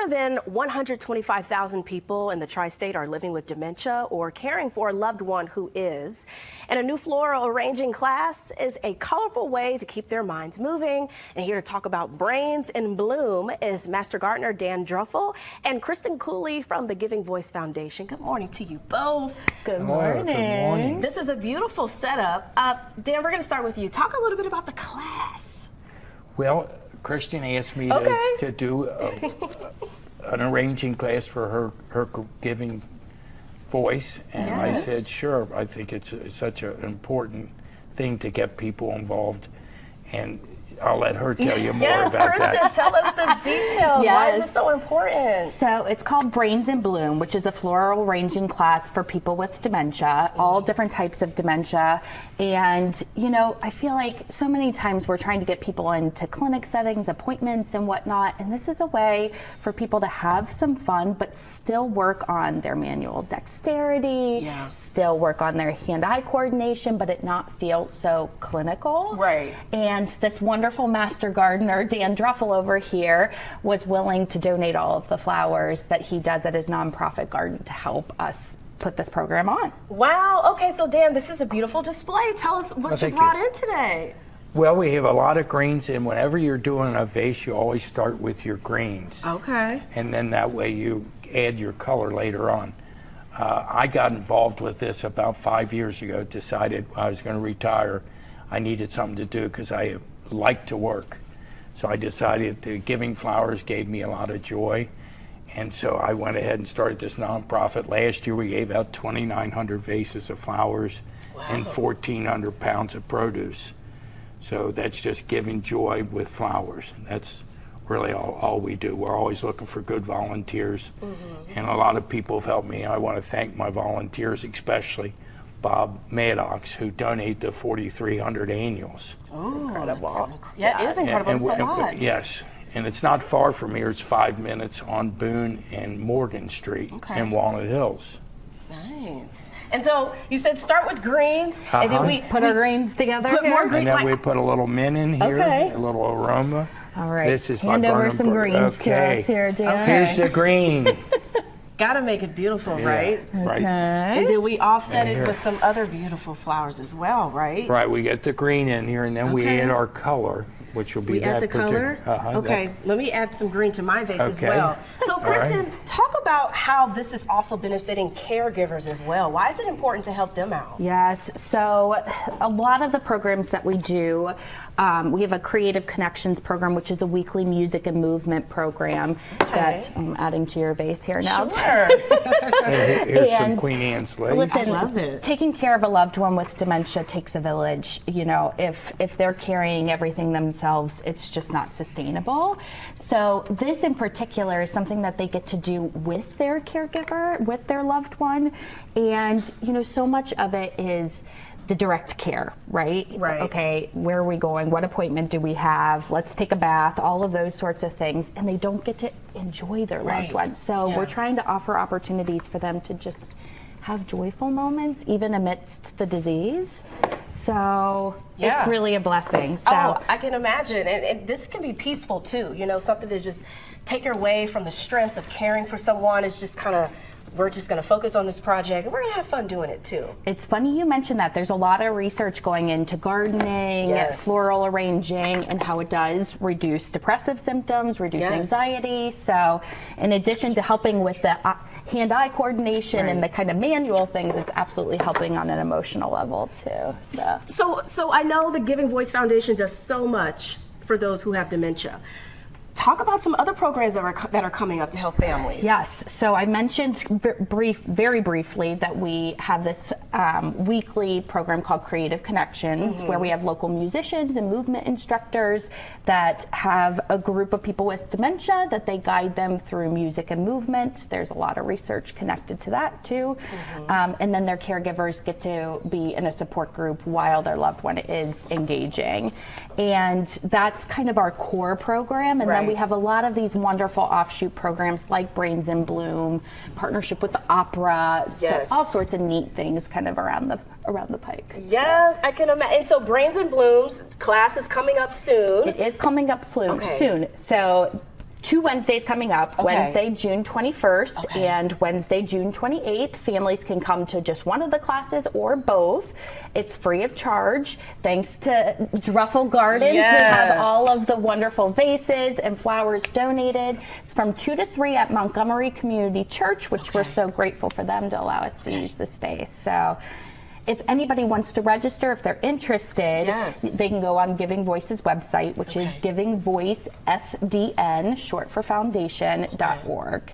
More than 125,000 people in the tri-state are living with dementia or caring for a loved one who is. And a new floral arranging class is a colorful way to keep their minds moving. And here to talk about Brains in Bloom is Master Gardener Dan Druffel and Kristen Cooley from the Giving Voice Foundation. Good morning to you both. Good morning. Good morning. This is a beautiful setup. Dan, we're going to start with you. Talk a little bit about the class. Well, Kristen asked me to do an arranging class for her Giving Voice, and I said, sure, I think it's such an important thing to get people involved, and I'll let her tell you more about Kristen, that. Tell us the details. Why is it so important? So it's called Brains in Bloom, which is a floral arranging class for people with dementia, all different types of dementia. And, you know, I feel like so many times we're trying to get people into clinic settings, appointments and whatnot. And this is a way for people to have some fun, but still work on their manual dexterity, still work on their hand-eye coordination, but it not feel so clinical. Right. And this wonderful master gardener, Dan Druffel over here, was willing to donate all of the flowers that he does at his nonprofit garden to help us put this program on. Wow. Okay, so Dan, this is a beautiful display. Tell us what you brought in today. Well, we have a lot of greens, and whenever you're doing a vase, you always start with your greens. Okay. And then that way you add your color later on. I got involved with this about 5 years ago, decided I was going to retire. I needed something to do because I like to work. So I decided that giving flowers gave me a lot of joy. And so I went ahead and started this nonprofit. Last year we gave out 2,900 vases of flowers and 1,400 pounds of produce. So that's just giving joy with flowers. That's really all we do. We're always looking for good volunteers. And a lot of people have helped me. I want to thank my volunteers, especially Bob Maddox, who donated the 4,300 annuals. Oh, incredible. Yeah, it is incredible. It's a lot. Yes, and it's not far from here. It's 5 minutes on Boone and Morgan Street in Walnut Hills. Nice. And so you said start with greens, and then we put our greens together. Put more green, and then we put a little mint in here, a little aroma. All right. This is hand over some greens to us here, Dan. Here's the green. Gotta make it beautiful, right? Right. And then we offset it with some other beautiful flowers as well, right? Right, we get the green in here, and then we add our color, which will be add the color? Okay, let me add some green to my vase as well. So Kristen, talk about how this is also benefiting caregivers as well. Why is it important to help them out? Yes, so a lot of the programs that we do, we have a Creative Connections program, which is a weekly music and movement program that I'm adding to your vase here now. Sure. Here's some Queen Anne's lace. Listen, I love it. Taking care of a loved one with dementia takes a village. You know, if they're carrying everything themselves, it's just not sustainable. So this in particular is something that they get to do with their caregiver, with their loved one. And, you know, so much of it is the direct care, right? Right. Okay, where are we going? What appointment do we have? Let's take a bath, all of those sorts of things. And they don't get to enjoy their loved one. So we're trying to offer opportunities for them to just have joyful moments, even amidst the disease. So it's really a blessing. So I can imagine. And this can be peaceful too, you know, something to just take away from the stress of caring for someone. Is just kind of, we're just going to focus on this project, and we're going to have fun doing it too. It's funny you mentioned that. There's a lot of research going into gardening, floral arranging, and how it does reduce depressive symptoms, reduce anxiety. So in addition to helping with the hand-eye coordination and the kind of manual things, it's absolutely helping on an emotional level too. So I know the Giving Voice Foundation does so much for those who have dementia. Talk about some other programs that are coming up to help families. Yes, so I mentioned very briefly that we have this weekly program called Creative Connections, where we have local musicians and movement instructors that have a group of people with dementia that they guide them through music and movement. There's a lot of research connected to that too. And then their caregivers get to be in a support group while their loved one is engaging. And that's kind of our core program. And then we have a lot of these wonderful offshoot programs like Brains in Bloom, partnership with the opera, so all sorts of neat things kind of around the pike. Yes, I can imagine. And so Brains in Bloom's class is coming up soon. It is coming up soon. So 2 Wednesdays coming up, Wednesday, June 21st and Wednesday, June 28th. Families can come to just one of the classes or both. It's free of charge. Thanks to Druffel Gardens, we have all of the wonderful vases and flowers donated. It's from 2 to 3 at Montgomery Community Church, which we're so grateful for them to allow us to use the space. So if anybody wants to register, if they're interested, they can go on Giving Voice's website, which is givingvoicefdn, short for foundation.org.